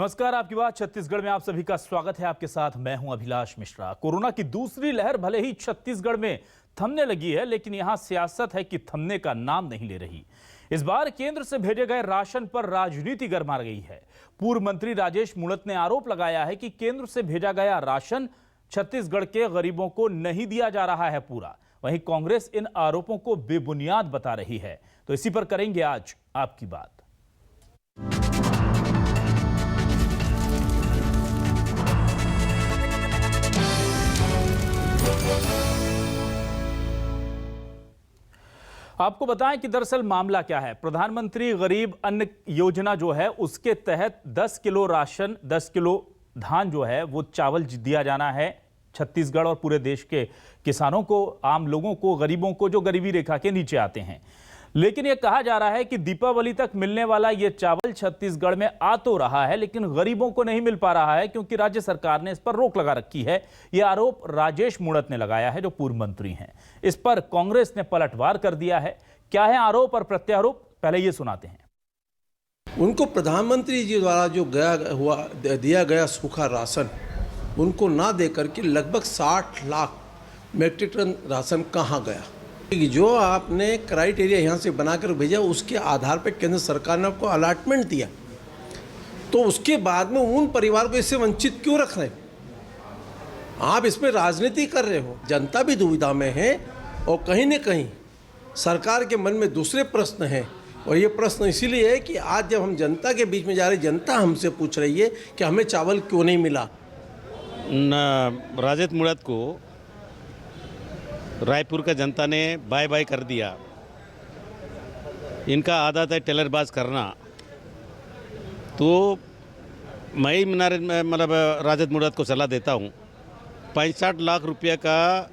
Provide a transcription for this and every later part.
नमस्कार, आपकी बात छत्तीसगढ़ में आप सभी का स्वागत है। आपके साथ मैं हूं अभिलाष मिश्रा। कोरोना की दूसरी लहर भले ही छत्तीसगढ़ में थमने लगी है, लेकिन यहां सियासत है कि थमने का नाम नहीं ले रही। इस बार केंद्र से भेजे गए राशन पर राजनीति गरमा गई है। पूर्व मंत्री राजेश मूणत ने आरोप लगाया है कि केंद्र से भेजा गया राशन छत्तीसगढ़ के गरीबों को नहीं दिया जा रहा है पूरा। वहीं कांग्रेस इन आरोपों को बेबुनियाद बता रही है। तो इसी पर करेंगे आज आपकी बात। आपको बताएं कि दरअसल मामला क्या है। प्रधानमंत्री गरीब अन्न योजना जो है उसके तहत 10 किलो राशन, 10 किलो धान जो है वो चावल दिया जाना है छत्तीसगढ़ और पूरे देश के किसानों को, आम लोगों को, गरीबों को जो गरीबी रेखा के नीचे आते हैं। लेकिन यह कहा जा रहा है कि दीपावली तक मिलने वाला यह चावल छत्तीसगढ़ में आ तो रहा है, लेकिन गरीबों को नहीं मिल पा रहा है क्योंकि राज्य सरकार ने इस पर रोक लगा रखी है। यह आरोप राजेश मूणत ने लगाया है, जो पूर्व मंत्री हैं। इस पर कांग्रेस ने पलटवार कर दिया है। क्या है आरोप और प्रत्यारोप, पहले ये सुनाते हैं। उनको प्रधानमंत्री जी द्वारा जो दिया गया सूखा राशन उनको ना देकर के लगभग 60 लाख मेट्रिक टन राशन कहाँ गया? जो आपने क्राइटेरिया यहाँ से बनाकर भेजा उसके आधार पर केंद्र सरकार ने आपको अलॉटमेंट दिया, तो उसके बाद में उन परिवार को इससे वंचित क्यों रख रहे हैं? आप इसमें राजनीति कर रहे हो। जनता भी दुविधा में है और कहीं न कहीं सरकार के मन में दूसरे प्रश्न हैं। और ये प्रश्न इसीलिए है कि आज जब हम जनता के बीच में जा रहे, जनता हमसे पूछ रही है कि हमें चावल क्यों नहीं मिला। राजेश मूणत को रायपुर का जनता ने बाय बाय कर दिया। इनका आदत है टेलरबाज करना। तो मैं मतलब राजेश मूणत को सलाह देता हूँ, 65 लाख रुपये का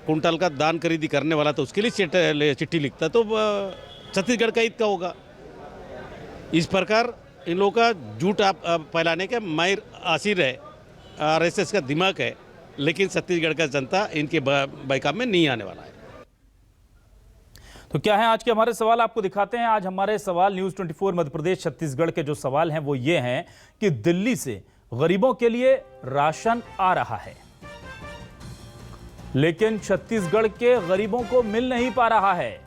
कुंटल का दान खरीदी करने वाला तो उसके लिए चिट्ठी लिखता तो छत्तीसगढ़ का हित का होगा। इस प्रकार इन लोगों का झूठ आप फैलाने का माहिर आसिर है, आरएसएस का दिमाग है, लेकिन छत्तीसगढ़ का जनता इनके बैकाम में नहीं आने वाला है। तो क्या है आज के हमारे सवाल, आपको दिखाते हैं। आज हमारे सवाल न्यूज़ 24 मध्य प्रदेश छत्तीसगढ़ के जो सवाल हैं वो ये हैं कि दिल्ली से गरीबों के लिए राशन आ रहा है, लेकिन छत्तीसगढ़ के गरीबों को मिल नहीं पा रहा है।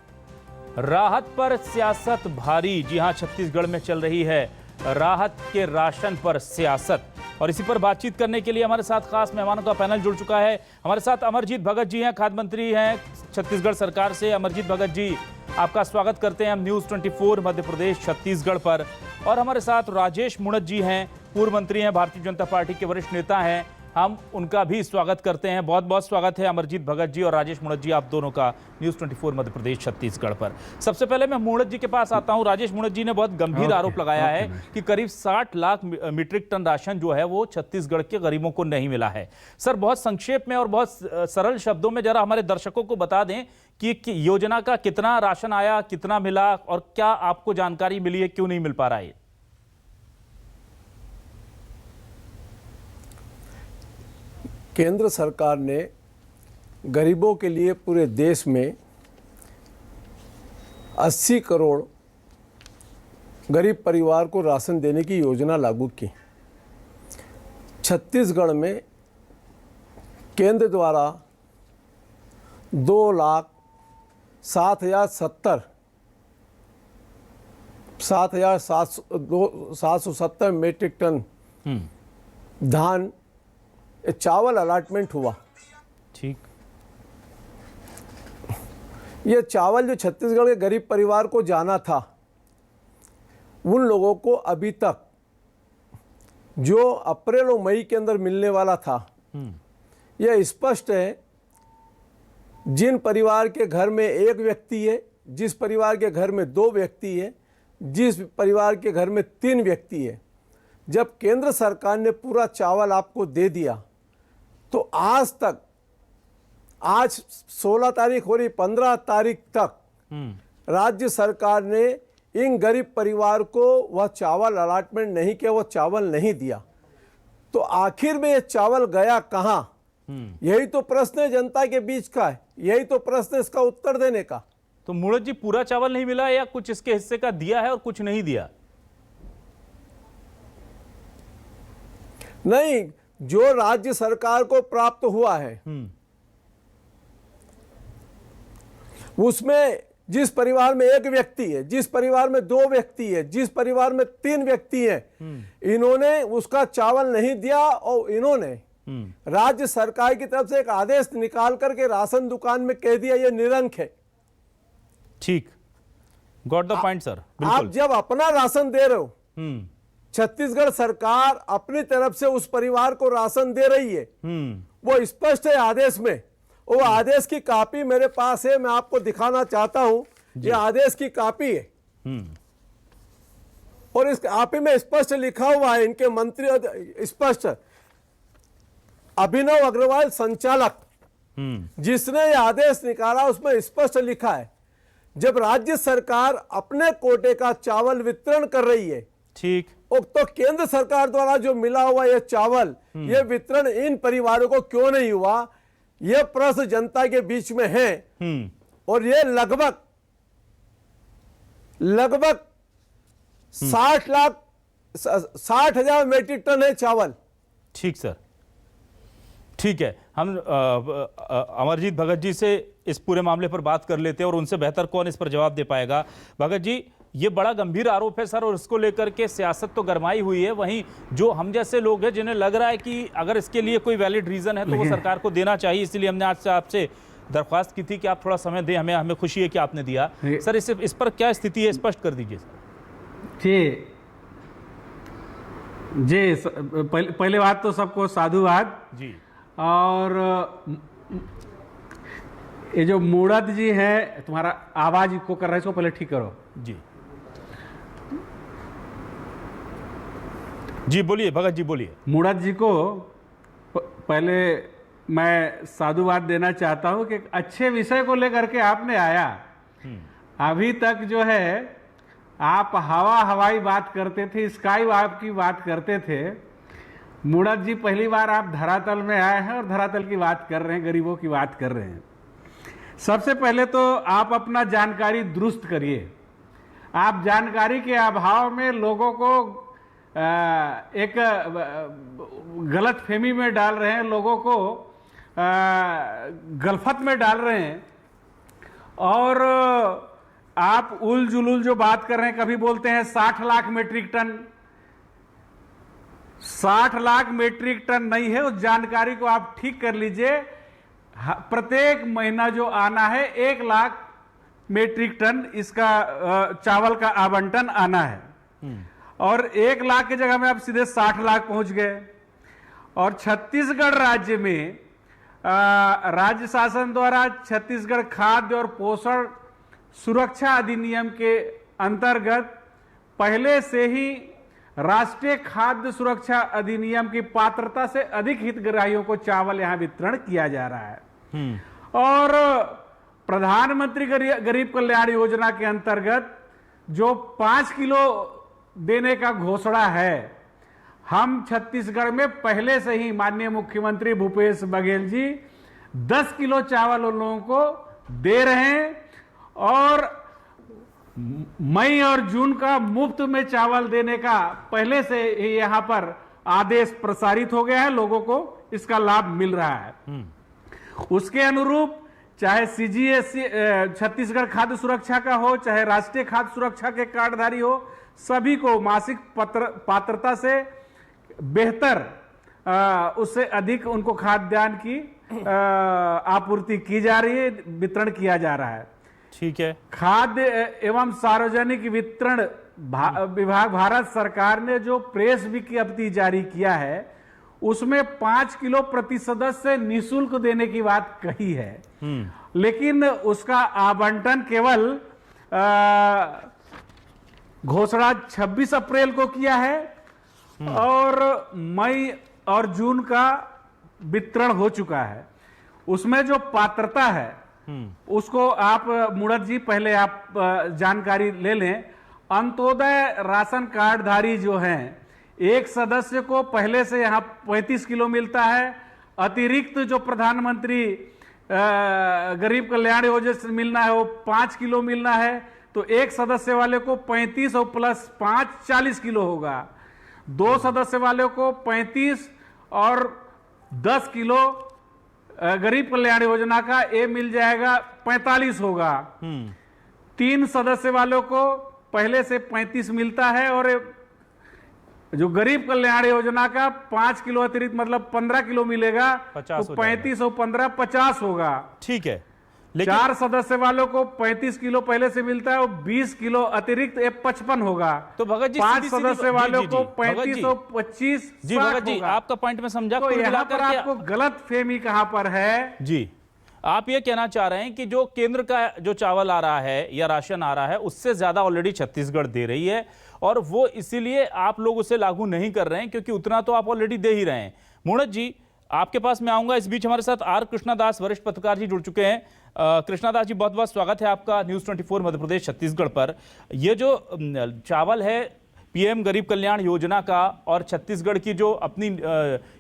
राहत पर सियासत भारी। जी हां, छत्तीसगढ़ में चल रही है राहत के राशन पर सियासत। और इसी पर बातचीत करने के लिए हमारे साथ खास मेहमानों का पैनल जुड़ चुका है। हमारे साथ अमरजीत भगत जी हैं, खाद्य मंत्री हैं छत्तीसगढ़ सरकार से। अमरजीत भगत जी, आपका स्वागत करते हैं हम न्यूज़ 24 मध्य प्रदेश छत्तीसगढ़ पर। और हमारे साथ राजेश मूणत जी हैं, पूर्व मंत्री हैं, भारतीय जनता पार्टी के वरिष्ठ नेता हैं। हम उनका भी स्वागत करते हैं। बहुत बहुत स्वागत है अमरजीत भगत जी और राजेश मूणत जी, आप दोनों का न्यूज़ 24 मध्य प्रदेश छत्तीसगढ़ पर। सबसे पहले मैं मूणत जी के पास आता हूं। राजेश मूणत जी ने बहुत गंभीर आरोप लगाया है कि करीब 60 लाख मीट्रिक टन राशन जो है वो छत्तीसगढ़ के गरीबों को नहीं मिला है। सर, बहुत संक्षेप में और बहुत सरल शब्दों में जरा हमारे दर्शकों को बता दें कि योजना का कितना राशन आया, कितना मिला और क्या आपको जानकारी मिली है, क्यों नहीं मिल पा रहा है? केंद्र सरकार ने गरीबों के लिए पूरे देश में 80 करोड़ गरीब परिवार को राशन देने की योजना लागू की। छत्तीसगढ़ में केंद्र द्वारा 2,07,770 मीट्रिक टन धान चावल अलॉटमेंट हुआ। ठीक। ये चावल जो छत्तीसगढ़ के गरीब परिवार को जाना था, उन लोगों को अभी तक जो अप्रैल और मई के अंदर मिलने वाला था, यह स्पष्ट है। जिन परिवार के घर में एक व्यक्ति है, जिस परिवार के घर में 2 व्यक्ति है, जिस परिवार के घर में 3 व्यक्ति है, जब केंद्र सरकार ने पूरा चावल आपको दे दिया तो आज तक, आज 16 तारीख हो रही, 15 तारीख तक राज्य सरकार ने इन गरीब परिवार को वह चावल अलॉटमेंट नहीं किया, वह चावल नहीं दिया। तो आखिर में ये चावल गया कहाँ? यही तो प्रश्न है जनता के बीच का है, यही तो प्रश्न है इसका उत्तर देने का। तो मूणत जी, पूरा चावल नहीं मिला या कुछ इसके हिस्से का दिया है और कुछ नहीं दिया? नहीं, जो राज्य सरकार को प्राप्त हुआ है उसमें जिस परिवार में एक व्यक्ति है, जिस परिवार में 2 व्यक्ति है, जिस परिवार में 3 व्यक्ति हैं, इन्होंने उसका चावल नहीं दिया और इन्होंने राज्य सरकार की तरफ से एक आदेश निकाल करके राशन दुकान में कह दिया ये निरंक है। ठीक, गॉट द पॉइंट सर। आप जब अपना राशन दे रहे हो, छत्तीसगढ़ सरकार अपनी तरफ से उस परिवार को राशन दे रही है, वो स्पष्ट है आदेश में। वो आदेश की कॉपी मेरे पास है, मैं आपको दिखाना चाहता हूं। ये आदेश की कॉपी है और इस कॉपी में स्पष्ट लिखा हुआ है, इनके मंत्री स्पष्ट, अभिनव अग्रवाल संचालक जिसने ये आदेश निकाला उसमें स्पष्ट लिखा है, जब राज्य सरकार अपने कोटे का चावल वितरण कर रही है, ठीक, तो केंद्र सरकार द्वारा जो मिला हुआ ये चावल, ये वितरण इन परिवारों को क्यों नहीं हुआ, ये प्रश्न जनता के बीच में है। और ये लगभग 60,000 मीट्रिक टन है चावल। ठीक सर, ठीक है। हम अमरजीत भगत जी से इस पूरे मामले पर बात कर लेते हैं और उनसे बेहतर कौन इस पर जवाब दे पाएगा। भगत जी, ये बड़ा गंभीर आरोप है सर, और इसको लेकर के सियासत तो गरमाई हुई है। वहीं जो हम जैसे लोग हैं जिन्हें लग रहा है कि अगर इसके लिए कोई वैलिड रीजन है तो वो सरकार को देना चाहिए, इसलिए हमने आज से आपसे दरख्वास्त की थी कि आप थोड़ा समय दें। हमें खुशी है कि आपने दिया। सर, इस पर क्या स्थिति है, स्पष्ट कर दीजिए। जी जी, पहले बात तो सबको साधुवाद जी। और ये जो मूड़त जी है, तुम्हारा आवाज को कर रहे, इसको पहले ठीक करो जी। जी बोलिए भगत जी, बोलिए। मूड़त जी को पहले मैं साधुवाद देना चाहता हूं कि अच्छे विषय को लेकर के आपने आया। अभी तक जो है आप हवाई बात करते थे, स्काई वाप की बात करते थे। मूड़त जी, पहली बार आप धरातल में आए हैं और धरातल की बात कर रहे हैं, गरीबों की बात कर रहे हैं। सबसे पहले तो आप अपना जानकारी दुरुस्त करिए। आप जानकारी के अभाव में लोगों को एक गलत फहमी में डाल रहे हैं, लोगों को गलफत में डाल रहे हैं। और आप उल जुलूल जो बात कर रहे हैं, कभी बोलते हैं 60 lakh metric tonne, 60 lakh metric tonne नहीं है। उस जानकारी को आप ठीक कर लीजिए। प्रत्येक महीना जो आना है 1 लाख मीट्रिक टन इसका चावल का आवंटन आना है, और 1 लाख की जगह में आप सीधे 60 लाख पहुंच गए। और छत्तीसगढ़ राज्य में राज्य शासन द्वारा छत्तीसगढ़ खाद्य और पोषण सुरक्षा अधिनियम के अंतर्गत पहले से ही राष्ट्रीय खाद्य सुरक्षा अधिनियम की पात्रता से अधिक हितग्राहियों को चावल यहां वितरण किया जा रहा है। और प्रधानमंत्री गरीब कल्याण योजना के अंतर्गत जो 5 किलो देने का घोषणा है, हम छत्तीसगढ़ में पहले से ही माननीय मुख्यमंत्री भूपेश बघेल जी 10 किलो चावल उन लोगों को दे रहे हैं। और मई और जून का मुफ्त में चावल देने का पहले से ही यहां पर आदेश प्रसारित हो गया है, लोगों को इसका लाभ मिल रहा है। उसके अनुरूप चाहे सीजीएससी छत्तीसगढ़ खाद्य सुरक्षा का हो, चाहे राष्ट्रीय खाद्य सुरक्षा के कार्डधारी हो, सभी को मासिक पात्रता से बेहतर उससे अधिक उनको खाद्यान्न की आपूर्ति की जा रही है, वितरण किया जा रहा है। ठीक है। खाद्य एवं सार्वजनिक वितरण विभाग भारत सरकार ने जो प्रेस विज्ञप्ति जारी किया है, उसमें 5 किलो प्रति सदस्य निःशुल्क देने की बात कही है, लेकिन उसका आवंटन केवल घोषणा 26 अप्रैल को किया है और मई और जून का वितरण हो चुका है। उसमें जो पात्रता है उसको आप मूड़त जी पहले आप जानकारी ले लें। अंत्योदय राशन कार्डधारी जो हैं, एक सदस्य को पहले से यहां 35 किलो मिलता है। अतिरिक्त जो प्रधानमंत्री गरीब कल्याण योजना से मिलना है वो 5 किलो मिलना है, तो एक सदस्य वाले को 35 और प्लस 5 40 किलो होगा। 2 सदस्य वाले को 35 और 10 किलो गरीब कल्याण योजना का ये मिल जाएगा 45 होगा। 3 सदस्य वालों को पहले से 35 मिलता है और जो गरीब कल्याण योजना का 5 किलो अतिरिक्त मतलब 15 किलो मिलेगा, 50 तो 35 और 15 50 होगा। ठीक है, लेकिन 4 सदस्य वालों को 35 किलो पहले से मिलता है और 20 किलो अतिरिक्त 55 होगा। तो भगत जी 5 सीधी-सीधी सदस्य वालों जी, को भगत 35 जी, और 25 जी भगत जी, आपका पॉइंट में समझा। तो कुल यहाँ मिलाकर पर के आपको गलत फहमी कहां पर है जी, आप ये कहना चाह रहे हैं कि जो केंद्र का जो चावल आ रहा है या राशन आ रहा है उससे ज्यादा ऑलरेडी छत्तीसगढ़ दे रही है और वो इसीलिए आप लोग उसे लागू नहीं कर रहे हैं क्योंकि उतना तो आप ऑलरेडी दे ही रहे हैं। मूणत जी, आपके पास मैं आऊंगा। इस बीच हमारे साथ आर कृष्णादास वरिष्ठ पत्रकार जी जुड़ चुके हैं। कृष्णादास जी, बहुत बहुत स्वागत है आपका न्यूज़ 24 मध्य प्रदेश छत्तीसगढ़ पर। ये जो चावल है पीएम गरीब कल्याण योजना का और छत्तीसगढ़ की जो अपनी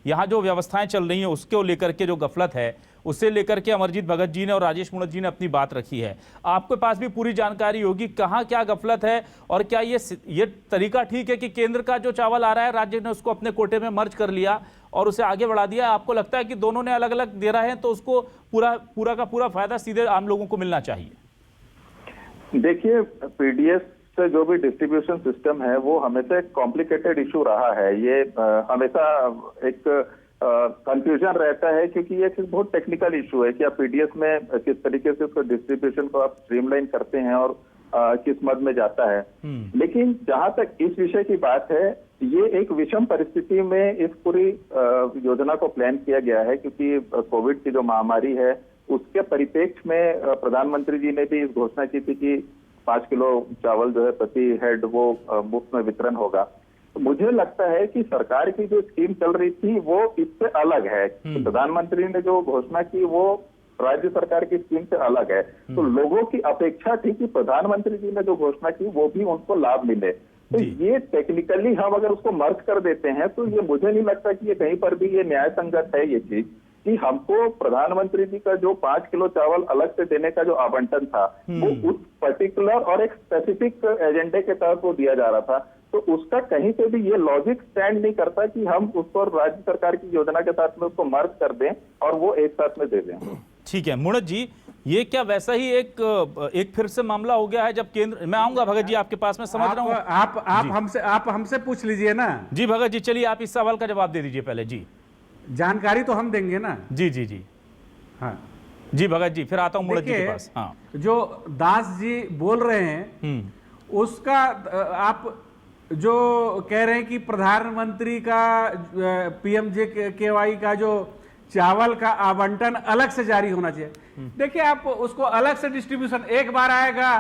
यहाँ जो व्यवस्थाएं चल रही हैं उसको लेकर के जो गफलत है उसे लेकर के अमरजीत भगत जी ने और राजेश मूणत जी ने अपनी बात रखी है। आपके पास भी पूरी जानकारी होगी कहाँ क्या गफलत है और क्या ये तरीका ठीक है कि केंद्र का जो चावल आ रहा है राज्य ने उसको अपने कोटे में मर्ज कर लिया और उसे आगे बढ़ा दिया। आपको लगता है कि दोनों ने अलग अलग दे रहे हैं तो उसको पूरा का पूरा फायदा सीधे आम लोगों को मिलना चाहिए? देखिए, पीडीएस से जो भी डिस्ट्रीब्यूशन सिस्टम है वो हमेशा एक कॉम्प्लिकेटेड इशू रहा है। ये हमेशा एक कंफ्यूजन रहता है क्योंकि ये एक बहुत टेक्निकल इशू है कि आप पीडीएस में किस तरीके से उसको डिस्ट्रीब्यूशन को आप स्ट्रीमलाइन करते हैं और किस मद में जाता है। लेकिन जहां तक इस विषय की बात है, ये एक विषम परिस्थिति में इस पूरी योजना को प्लान किया गया है क्योंकि कोविड की जो महामारी है उसके परिप्रेक्ष्य में प्रधानमंत्री जी ने भी इस घोषणा की थी कि 5 किलो चावल जो है प्रति हेड वो मुफ्त में वितरण होगा। तो मुझे लगता है कि सरकार की जो स्कीम चल रही थी वो इससे अलग है। तो प्रधानमंत्री ने जो घोषणा की वो राज्य सरकार की स्कीम से अलग है। तो लोगों की अपेक्षा थी कि प्रधानमंत्री जी ने जो घोषणा की वो भी उनको लाभ मिले। तो ये टेक्निकली हम अगर उसको मर्ज कर देते हैं तो ये मुझे नहीं लगता कि ये कहीं पर भी ये न्याय संगत है ये चीज कि हमको प्रधानमंत्री जी का जो 5 किलो चावल अलग से देने का जो आवंटन था वो उस पर्टिकुलर और एक स्पेसिफिक एजेंडे के तहत वो दिया जा रहा था। तो उसका कहीं से भी ये लॉजिक स्टैंड नहीं करता कि हम उसको राज्य सरकार की योजना के साथ में उसको मर्ज कर दें और वो एक साथ में दे दें। ठीक है मूणत जी, ये क्या वैसा ही एक फिर से मामला हो गया है जब केंद्र, मैं आऊंगा भगत जी आपके पास, में समझ रहा हूँ आप हमसे पूछ लीजिए ना। जी भगत जी, चलिए आप इस सवाल का जवाब दे दीजिए पहले। जी, जानकारी तो हम देंगे ना। जी जी जी, हाँ जी भगत जी, फिर आता हूँ मूणत जी के पास। हाँ, जो दास जी बोल रहे हैं उसका आप जो कह रहे हैं कि प्रधानमंत्री का PMJKY का जो चावल का आवंटन अलग से जारी होना चाहिए। देखिए, आप उसको अलग से डिस्ट्रीब्यूशन एक बार आएगा,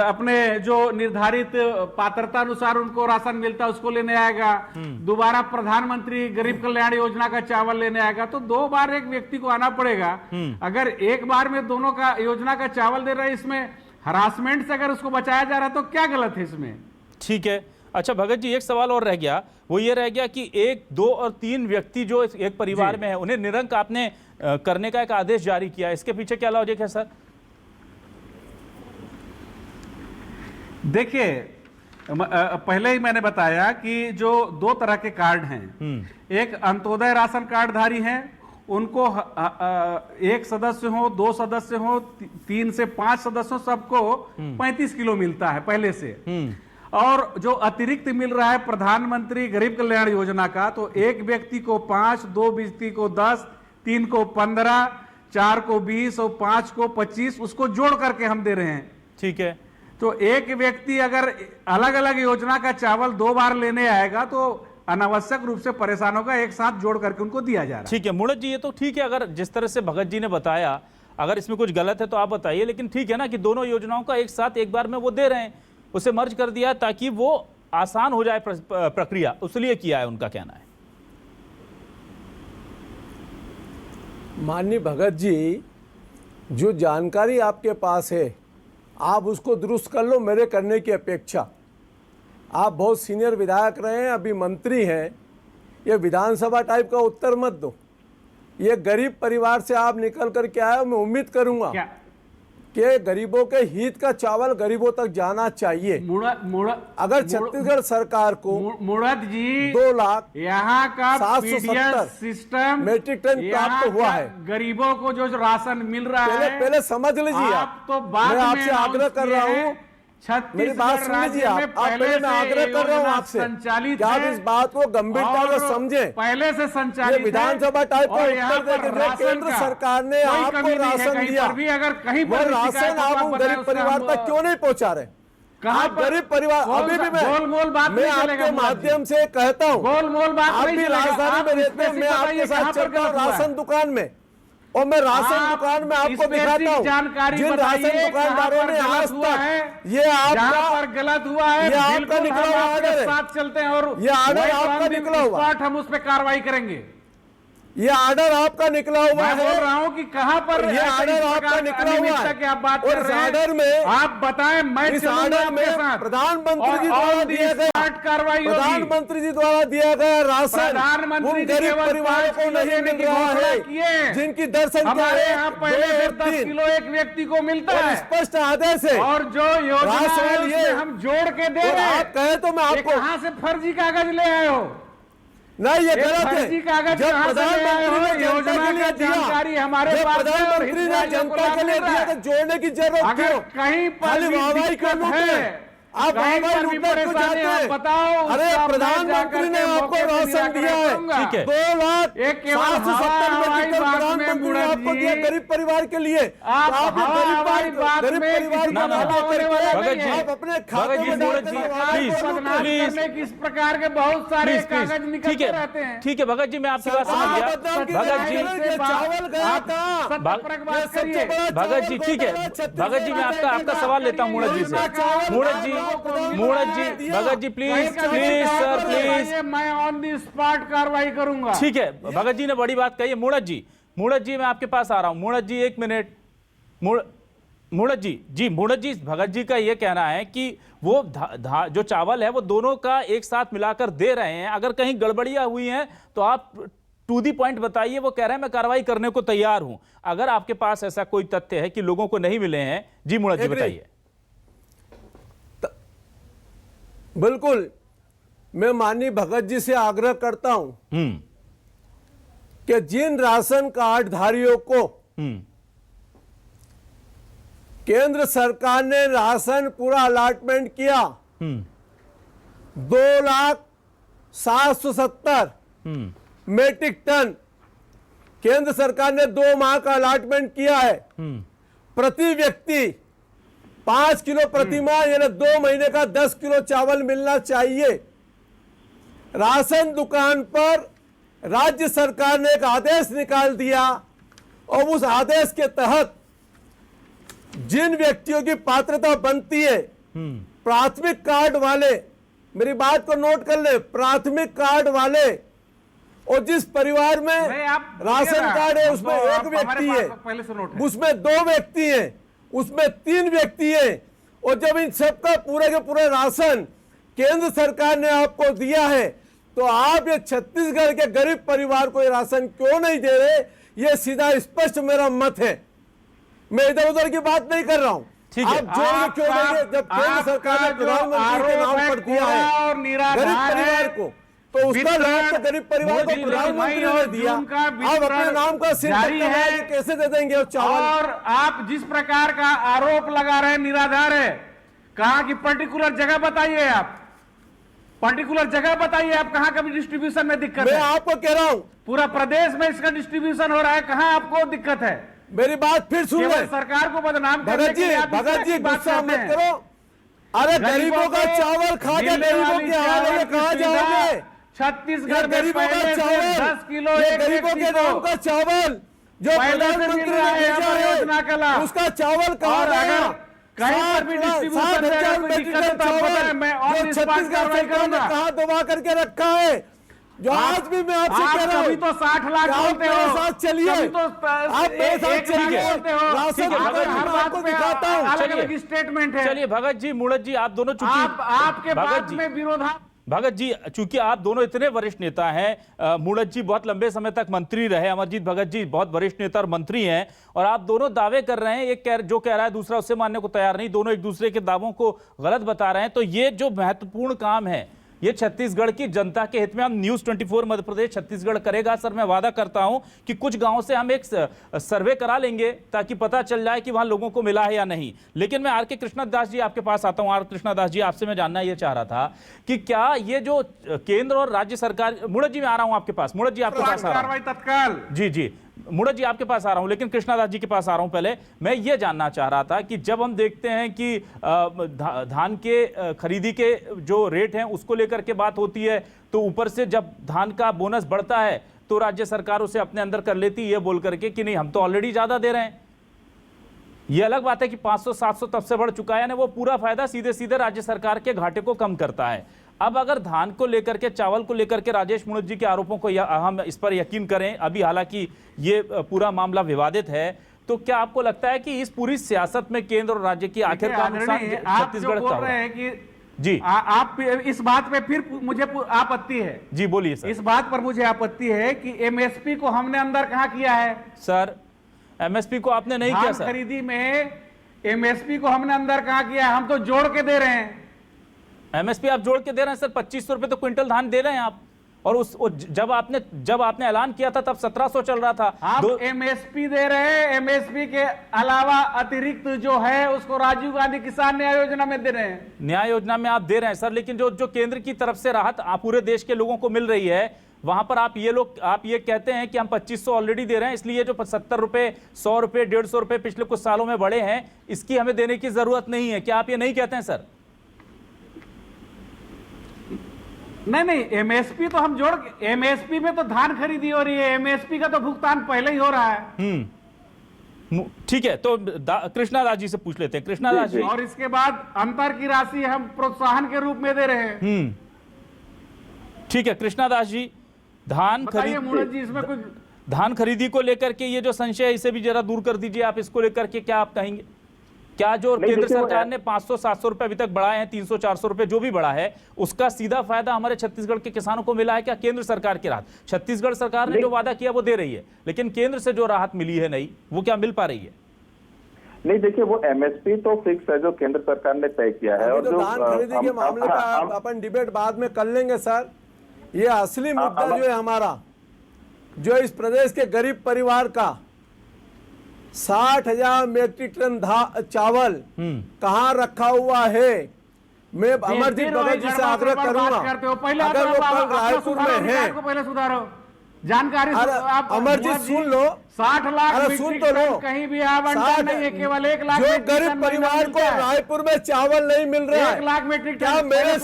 अपने जो निर्धारित पात्रता अनुसार उनको राशन मिलता है उसको लेने आएगा, दोबारा प्रधानमंत्री गरीब कल्याण योजना का चावल लेने आएगा, तो 2 बार एक व्यक्ति को आना पड़ेगा। अगर एक बार में दोनों का योजना का चावल दे रहे हैं, इसमें हरासमेंट से अगर उसको बचाया जा रहा है तो क्या गलत है इसमें? ठीक है। अच्छा भगत जी, एक सवाल और रह गया, वो ये रह गया कि 1, 2 और 3 व्यक्ति जो एक परिवार में है उन्हें निरंक आपने करने का एक आदेश जारी किया, इसके पीछे क्या लॉजिक है सर? देखिए, पहले ही मैंने बताया कि जो 2 तरह के कार्ड हैं, एक अंत्योदय राशन कार्डधारी हैं, उनको 1 सदस्य हो, 2 सदस्य हो, 3 से 5 सदस्य हो, सबको 35 किलो मिलता है पहले से। और जो अतिरिक्त मिल रहा है प्रधानमंत्री गरीब कल्याण योजना का, तो एक व्यक्ति को 5, 2 व्यक्ति को 10, 3 को 15, 4 को 20 और 5 को 25, उसको जोड़ करके हम दे रहे हैं। ठीक है। तो एक व्यक्ति अगर अलग अलग योजना का चावल 2 बार लेने आएगा तो अनावश्यक रूप से परेशान होगा, एक साथ जोड़ करके उनको दिया जा रहा है। ठीक है मूणत जी, ये तो ठीक है, अगर जिस तरह से भगत जी ने बताया, अगर इसमें कुछ गलत है तो आप बताइए, लेकिन ठीक है ना कि दोनों योजनाओं का एक साथ एक बार में वो दे रहे हैं, उसे मर्ज कर दिया ताकि वो आसान हो जाए प्रक्रिया, उसलिए किया है, उनका कहना है। माननीय भगत जी, जो जानकारी आपके पास है आप उसको दुरुस्त कर लो, मेरे करने की अपेक्षा। आप बहुत सीनियर विधायक रहे हैं, अभी मंत्री हैं, ये विधानसभा टाइप का उत्तर मत दो। ये गरीब परिवार से आप निकल कर के आए, मैं उम्मीद करूंगा कि गरीबों के हित का चावल गरीबों तक जाना चाहिए। अगर छत्तीसगढ़ सरकार को मुड़त जी 2 लाख यहाँ का 770 सिस्टम मेट्रिक टन प्राप्त हुआ है। गरीबों को जो राशन मिल रहा है पहले समझ लीजिए। आप तो बाद मैं में आपसे आग्रह कर रहा हूँ, मेरी बात छत्तीसगढ़ सुन लीजिए। राज्य में पहले मैं आग्रह कर रहा हूँ आपसे संचालित कि आप इस बात को गंभीरता से समझे। पहले से संचालित ये विधानसभा टाइप का उत्तर देकर जो केंद्र सरकार ने आपको राशन दिया, भी अगर कहीं वो पर राशन आप उन गरीब परिवार तक क्यों नहीं पहुंचा रहे? आप गरीब परिवार, अभी भी मैं आपके माध्यम से कहता हूँ, गोल बात आप भी राजधानी में रहते हैं, मैं आपके साथ चलता हूँ राशन दुकान में, और मैं राशन दुकान में आपको दिखाता हूँ जिन राशन दुकानदारों ने आज तक ये आपका गलत हुआ है, ये आपका निकला हुआ ऑर्डर है, साथ चलते हैं और ये ऑर्डर आपका निकला हुआ, हम उस पर कार्रवाई करेंगे। ये ऑर्डर आपका निकला हुआ है। मैं बोल रहा हूँ कि कहाँ पर ये ऑर्डर आपका निकला हुआ है की आप बात और कर इस रहे हैं। ऑर्डर में, आप बताएं, मैं इस ऑर्डर में प्रधानमंत्री जी द्वारा दिया गया, कार्रवाई प्रधानमंत्री जी द्वारा दिया गया राशन प्रधानमंत्री उन गरीब परिवारों को नहीं मिल रहा है जिनकी दर संख्या हमारे यहाँ पहले 10 2-3 किलो एक व्यक्ति को मिलता है, स्पष्ट आदेश है। और जो योजना है राशन उसमें ये हम जोड़ के दे और रहे हैं। आप कहे तो मैं ये आपको, कहाँ से फर्जी कागज ले आए हो? नहीं ये एक गलत फर्जी है। कागज जब कहाँ से ले आए हो? प्रधानमंत्री ने जनता योजना के लिए का दिया, जानकारी हमारे जब पास है और प्रधानमंत्री ने हितग्राहियों को जनता के लिए लाभ मिल रहा दिया है। तो जोड़ने की जरूरत अगर क्यों? कहीं पर खाली भी वाहवाही दिक्कत क्यों लूटते है, हैं? आप कहीं वाहवाही पर भी लूटने क्यों परेशानी जाते है, हैं? बताओ, अरे उसका मैं प्रधानमंत्री जाकर ने के आपको मौके पे राशन दिया है, ठीक है। 2,770 मेट्रिक टन प्रधानमंत्री ने आपको दिया गरीब परिवार के लिए। आप आप ये हवाई बात गरीब में परिवार किसी को का भला होने वाला करके नहीं है। आप अपने खाते भगत जी, में सूरज डालकर जी, वाहवाही प्लीज, को बदनाम प्लीज। करने की इस प्रकार के बहुत सारे प्लीज कागज ठीक निकलते है, रहते हैं। ठीक है भगत जी, मैं आपकी बात समझ आप गया। बदनाम की भगत जी, ये चावल गया था, सत्याप्रक बात ये सबसे करिए। बड़ा भगत जी, ठीक है भगत जी, मैं आपका सवाल लेता हूँ मूरत जी से। मूरत जी, Bhagat ji please please sir please, मैं ऑन दी स्पॉट कार्रवाई करूंगा। ठीक है। भगत जी ने बड़ी बात कही है। मूरत जी मैं आपके पास आ रहा हूं। मूरत जी 1 मिनट। मूरत जी, भगत जी का यह कहना है कि वो जो चावल है वो दोनों का एक साथ मिलाकर दे रहे हैं। अगर कहीं गड़बड़ियां हुई हैं तो आप टू दी पॉइंट बताइए। वो कह रहे हैं मैं कार्रवाई करने को तैयार हूं। अगर आपके पास ऐसा कोई तथ्य है कि लोगों को नहीं मिले हैं, जी मूरत जी बताइए। बिल्कुल, मैं माननीय भगत जी से आग्रह करता हूं कि जिन राशन कार्ड धारियों को केंद्र सरकार ने राशन पूरा अलॉटमेंट किया 2,770 मेट्रिक टन केंद्र सरकार ने 2 माह का अलॉटमेंट किया है। प्रति व्यक्ति 5 किलो प्रति माह यानी 2 महीने का 10 किलो चावल मिलना चाहिए। राशन दुकान पर राज्य सरकार ने एक आदेश निकाल दिया और उस आदेश के तहत जिन व्यक्तियों की पात्रता बनती है, प्राथमिक कार्ड वाले, मेरी बात को नोट कर ले, प्राथमिक कार्ड वाले, और जिस परिवार में राशन कार्ड है उसमें एक व्यक्ति है, उसमें 2 व्यक्ति हैं, उसमें 3 व्यक्ति हैं, और जब इन सबका पूरे के पूरे राशन केंद्र सरकार ने आपको दिया है तो आप ये छत्तीसगढ़ के गरीब परिवार को ये राशन क्यों नहीं दे रहे? ये सीधा स्पष्ट मेरा मत है। मैं इधर उधर की बात नहीं कर रहा हूं। आप जोड़ के क्यों देंगे जब केंद्र सरकार ने प्रधानमंत्री के नाम पर दिया है गरीब परिवार को, तो उसका लाभ तो गरीब परिवार को प्रधानमंत्री ने दिया। आप अपने नाम का सिर कैसे दे देंगे और चावल? और आप जिस प्रकार का आरोप लगा रहे हैं निराधार है। कहा कि पर्टिकुलर जगह बताइए, आप पर्टिकुलर जगह बताइए, आप कहां का भी डिस्ट्रीब्यूशन में दिक्कत है? मैं आपको कह रहा हूं पूरा प्रदेश में इसका डिस्ट्रीब्यूशन हो रहा है, कहां आपको दिक्कत है? मेरी बात फिर सुन ले। सरकार को बदनाम करने के लिए आप भगत जी गुस्सा मत करो। अरे गरीबों का चावल खा के गरीबों के हाल में कहां जाओगे? छत्तीसगढ़ गरीबों का चावल 10 किलो ये गरीबों के नाम का चावल जो प्रधानमंत्री ने भेजा है उसका चावल कहां गया? कहीं पर भी डिस्ट्रीब्यूशन में अगर कोई दिक्कत है तो आप बताएं, मैं ऑन छत्तीसगढ़ सरकार ने कहां दबा करके रखा है? जो आज भी मैं आपसे कह रहा हूं, कभी तो 60 लाख बोलते हो, साथ चलिए, आप मेरे साथ चलिए, राशन हर बात को दिखाता हूं। अलग अलग स्टेटमेंट है। चलिए भगत जी, मूरत जी, आप दोनों चुकी। आपके बात में विरोधा भगत जी, चूंकि आप दोनों इतने वरिष्ठ नेता हैं, मूणत जी बहुत लंबे समय तक मंत्री रहे, अमरजीत भगत जी बहुत वरिष्ठ नेता और मंत्री हैं, और आप दोनों दावे कर रहे हैं, एक जो कह रहा है दूसरा उससे मानने को तैयार नहीं, दोनों एक दूसरे के दावों को गलत बता रहे हैं। तो ये जो महत्वपूर्ण काम है ये छत्तीसगढ़ की जनता के हित में हम न्यूज़ 24 मध्य प्रदेश छत्तीसगढ़ करेगा। सर, मैं वादा करता हूं कि कुछ गांवों से हम एक सर्वे करा लेंगे ताकि पता चल जाए कि वहां लोगों को मिला है या नहीं। लेकिन मैं आर के कृष्णदास जी आपके पास आता हूं। आर कृष्णदास जी, आपसे मैं जानना ये चाह रहा था कि क्या ये जो केंद्र और राज्य सरकार, मूणत जी मैं आ रहा हूं आपके पास, मूणत जी आपके पास आ रहा हूं, तत्काल। जी मूणत जी आपके पास आ रहा हूं, लेकिन कृष्णदास जी के पास आ रहा हूं। पहले मैं ये जानना चाह रहा था कि जब हम देखते हैं कि धान के खरीदी के जो रेट हैं उसको लेकर के बात होती है, तो ऊपर से जब धान का बोनस बढ़ता है तो राज्य सरकार उसे अपने अंदर कर लेती है ये बोल करके कि नहीं हम तो ऑलरेडी ज्यादा दे रहे हैं। ये अलग बात है कि 500-700 तब से बढ़ चुका है, यानी वो पूरा फायदा सीधे सीधे राज्य सरकार के घाटे को कम करता है। अब अगर धान को लेकर के, चावल को लेकर के राजेश मूणत जी के आरोपों को हम इस पर यकीन करें, अभी हालांकि ये पूरा मामला विवादित है, तो क्या आपको लगता है कि इस पूरी सियासत में केंद्र और राज्य की आखिरकार नुकसान छत्तीसगढ़ का बोल रहे हैं कि जी आप इस बात पे फिर मुझे आपत्ति है? जी बोलिए सर। इस बात पर मुझे आपत्ति है कि एमएसपी को हमने अंदर कहां किया है? सर, एमएसपी को आपने नहीं किया सर। खरीदी में एमएसपी को हमने अंदर कहां किया है? हम तो जोड़ के दे रहे हैं। एमएसपी आप जोड़ के दे रहे हैं सर, 2500 रुपए तो क्विंटल धान दे रहे हैं आप, और जब आपने ऐलान किया था तब 1700 चल रहा था। आप एमएसपी दे रहे हैं, एमएसपी के अलावा अतिरिक्त जो है उसको राजीव गांधी किसान न्याय योजना में दे रहे हैं। न्याय योजना में आप दे रहे हैं सर, लेकिन जो केंद्र की तरफ से राहत पूरे देश के लोगों को मिल रही है, वहां पर आप ये कहते हैं कि हम 2500 ऑलरेडी दे रहे हैं, इसलिए जो 70 रुपए, 100 रुपए, 150 रुपए पिछले कुछ सालों में बढ़े हैं, इसकी हमें देने की जरूरत नहीं है। क्या आप ये नहीं कहते हैं सर? नहीं, एमएसपी तो हम जोड़ के, एमएसपी में तो धान खरीदी हो रही है, एमएसपी का तो भुगतान पहले ही हो रहा है। ठीक है, तो कृष्णदास जी से पूछ लेते हैं। कृष्णदास जी, और इसके बाद अंतर की राशि हम प्रोत्साहन के रूप में दे रहे हैं। ठीक है कृष्णदास जी, धान खरीदी को लेकर के ये जो संशय है इसे भी जरा दूर कर दीजिए आप। इसको लेकर के क्या आप कहेंगे? क्या जो केंद्र सरकार ने 500-700 रुपए अभी तक बढ़ाए हैं, 300-400 रुपए जो भी बढ़ा है, उसका सीधा फायदा हमारे छत्तीसगढ़ के किसानों को मिला है क्या? केंद्र सरकार की राहत, छत्तीसगढ़ सरकार ने जो वादा किया वो दे रही है, लेकिन केंद्र से जो राहत मिली है नहीं, वो क्या मिल पा रही है? नहीं, देखिए वो एमएसपी तो फिक्स है जो केंद्र सरकार ने तय किया है। और जो धान खरीदी के मामले का अपन डिबेट बाद में कर लेंगे सर। ये असली मुद्दा जो है हमारा, जो इस प्रदेश के गरीब परिवार का 60,000 मीट्रिक टन चावल कहाँ रखा हुआ है, मैं अमरजीत भगत जी से आग्रह करूंगा, अगर वो कल रायपुर में है, पहले सुधारो जानकारी। आप अमरजीत सुन लो, 60 लाख सुन तो लो, कहीं भी आवंटन नहीं है, केवल 1 लाख। जो गरीब परिवार को रायपुर में चावल नहीं मिल रहा है, 1 लाख मीट्रिक टन। क्या मेरे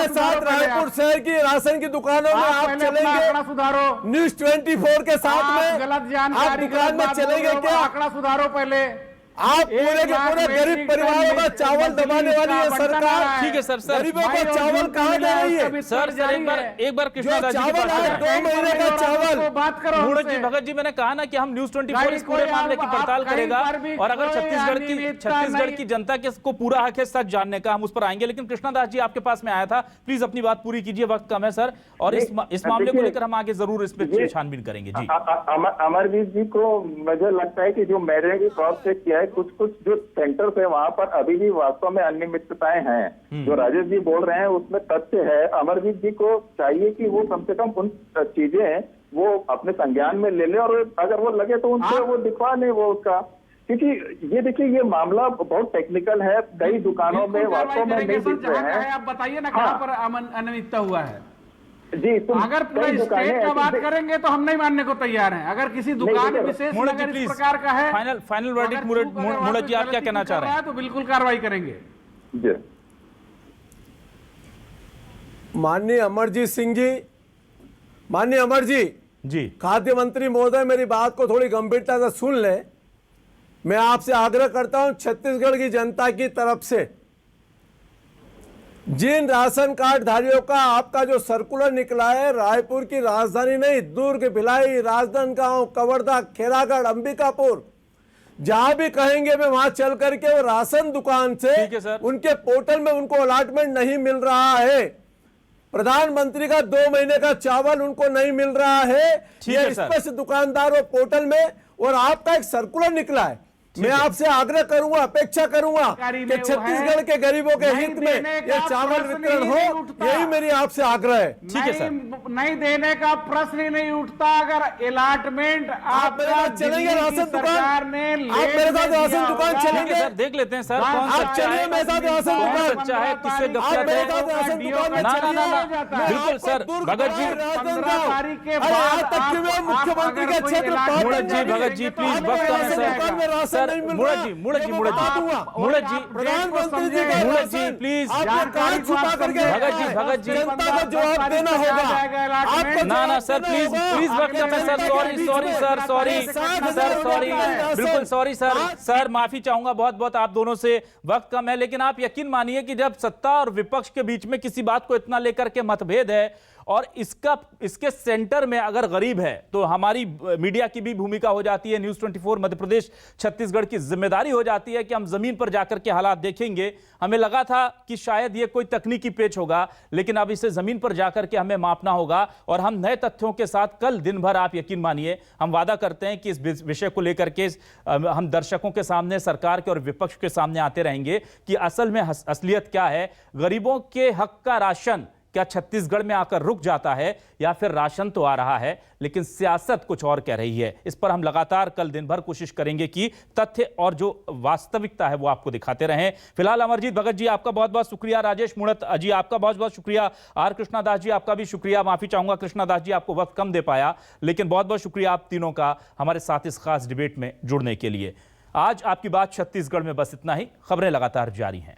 साथ रायपुर शहर की राशन की दुकानों में आप चलेंगे? सुधारो न्यूज़ 24 के साथ में गलत जानकारी, दुकान में चलेंगे क्या? आंकड़ा सुधारो पहले। आप पूरे के पूरे गरीब परिवारों का चावल दबाने वाली है सरकार। ठीक है सर, गरीबों को चावल कहाँ दे रही है? सर एक बार कृष्णदास जी चावल है 2 महीने का चावल। बात करो मूणत जी, भगत जी, मैंने कहा ना कि हम न्यूज़ 24 इस पूरे मामले की पड़ताल करेगा, और अगर छत्तीसगढ़ की जनता के को पूरा हक है सच जानने का, हम उस पर आएंगे। लेकिन कृष्णदास जी आपके पास में आया था, प्लीज अपनी बात पूरी कीजिए, वक्त कम है सर, और इस मामले को लेकर हम आगे जरूर इस पर छानबीन करेंगे। जी अमरजीत जी को मुझे लगता है कि जो मैंने भी क्रॉस चेक किया है, कुछ जो सेंटर्स है वहां पर अभी भी वास्तव में अनियमितताएं हैं। जो राजेश जी बोल रहे हैं उसमें तथ्य है। अमरजीत जी को चाहिए कि वो कम से कम उन चीजें वो अपने संज्ञान में ले ले, और अगर वो लगे तो उनसे वो दिखवा ले वो उसका, क्योंकि ये देखिए ये मामला बहुत टेक्निकल है, कई दुकानों में वास्तव में नहीं दिख रहे हैं। आप बताइए ना कहाँ पर अनियमितता हुआ है जी। तो अगर पूरा स्टेट का बात करेंगे तो हम नहीं मानने को तैयार हैं। अगर किसी दुकान विशेष अगर इस प्रकार का है, फाइनल वर्डिक्ट मूणत जी आप क्या कहना चाह रहे हैं? तो बिल्कुल कार्रवाई करेंगे। जी माननीय अमरजीत सिंह जी, माननीय अमर जी, खाद्य मंत्री महोदय मेरी बात को थोड़ी गंभीरता से सुन ले। मैं आपसे आग्रह करता हूं छत्तीसगढ़ की जनता की तरफ से, जिन राशन कार्ड धारियों का आपका जो सर्कुलर निकला है, रायपुर की राजधानी नहीं, दुर्ग, भिलाई, राजनांदगांव, कवर्धा, खेरागढ़, अंबिकापुर, जहां भी कहेंगे मैं वहां चल करके वो राशन दुकान से उनके पोर्टल में उनको अलॉटमेंट नहीं मिल रहा है, प्रधानमंत्री का 2 महीने का चावल उनको नहीं मिल रहा है, ठीक है ये सर। स्पष्ट दुकानदार और पोर्टल में, और आपका एक सर्कुलर निकला है। मैं आपसे आग्रह करूंगा, अपेक्षा करूंगा कि छत्तीसगढ़ के गरीबों के हित में ये चावल वितरण हो, यही मेरी आपसे आग्रह है। ठीक है सर। नहीं देने का प्रश्न ही नहीं उठता। अगर अलॉटमेंट आप मेरे साथ चलेंगे राशन दुकान, ने आप मेरे साथ राशन दुकान ठीक है चलेंगे, सर, देख लेते हैं सर कौन आप सच्चा चलिए है, मेरे साथ राशन कौन दुकान, सच्चा है, किससे आप गफलत मेरे है। साथ राशन दुकान में ना, ना, चलिए। ना, ना, मैं बिल्कुल आपको सर, दुर्ग भगत जी, और राजनांदगांव, 15 तारीख के अरे बाद यहाँ तक कि मैं मुख्यमंत्री के क्षेत्र मुड़त जी, भगत जी, प्लीज वक्त कम है सर। सर मुड़त जी, मुड़त जी, मुड़त जी, मुड़त जी, प्रधानमंत्री जी का मुड़त जी, राशन प्लीज। आपने कहाँ छुपा करके भगत जी, रखा है? भगत जी। जनता को जवाब देना होगा, आपको ना ना जवाब सर, देना प्लीज होगा। प्लीज वक्त कम है sir. Sorry sorry sir, sorry sir, sorry, बिल्कुल सॉरी सर। सर माफी चाहूंगा बहुत बहुत आप दोनों से, वक्त कम है। लेकिन आप यकीन मानिए कि जब सत्ता और विपक्ष के बीच में किसी बात को इतना लेकर के मतभेद है और इसके सेंटर में अगर गरीब है, तो हमारी मीडिया की भी भूमिका हो जाती है, न्यूज़ 24 मध्य प्रदेश छत्तीसगढ़ की जिम्मेदारी हो जाती है कि हम जमीन पर जाकर के हालात देखेंगे। हमें लगा था कि शायद ये कोई तकनीकी पेच होगा, लेकिन अब इसे जमीन पर जाकर के हमें मापना होगा और हम नए तथ्यों के साथ कल दिन भर, आप यकीन मानिए, हम वादा करते हैं कि इस विषय को लेकर के हम दर्शकों के सामने, सरकार के और विपक्ष के सामने आते रहेंगे कि असल में असलियत क्या है। गरीबों के हक का राशन क्या छत्तीसगढ़ में आकर रुक जाता है, या फिर राशन तो आ रहा है लेकिन सियासत कुछ और कह रही है। इस पर हम लगातार कल दिन भर कोशिश करेंगे कि तथ्य और जो वास्तविकता है वो आपको दिखाते रहें। फिलहाल अमरजीत भगत जी आपका बहुत बहुत शुक्रिया, राजेश मुड़त जी आपका बहुत बहुत शुक्रिया, आर कृष्णादास जी आपका भी शुक्रिया। माफी चाहूंगा कृष्णादास जी, आपको वक्त कम दे पाया, लेकिन बहुत बहुत शुक्रिया आप तीनों का हमारे साथ इस खास डिबेट में जुड़ने के लिए। आज आपकी बात छत्तीसगढ़ में बस इतना ही। खबरें लगातार जारी हैं।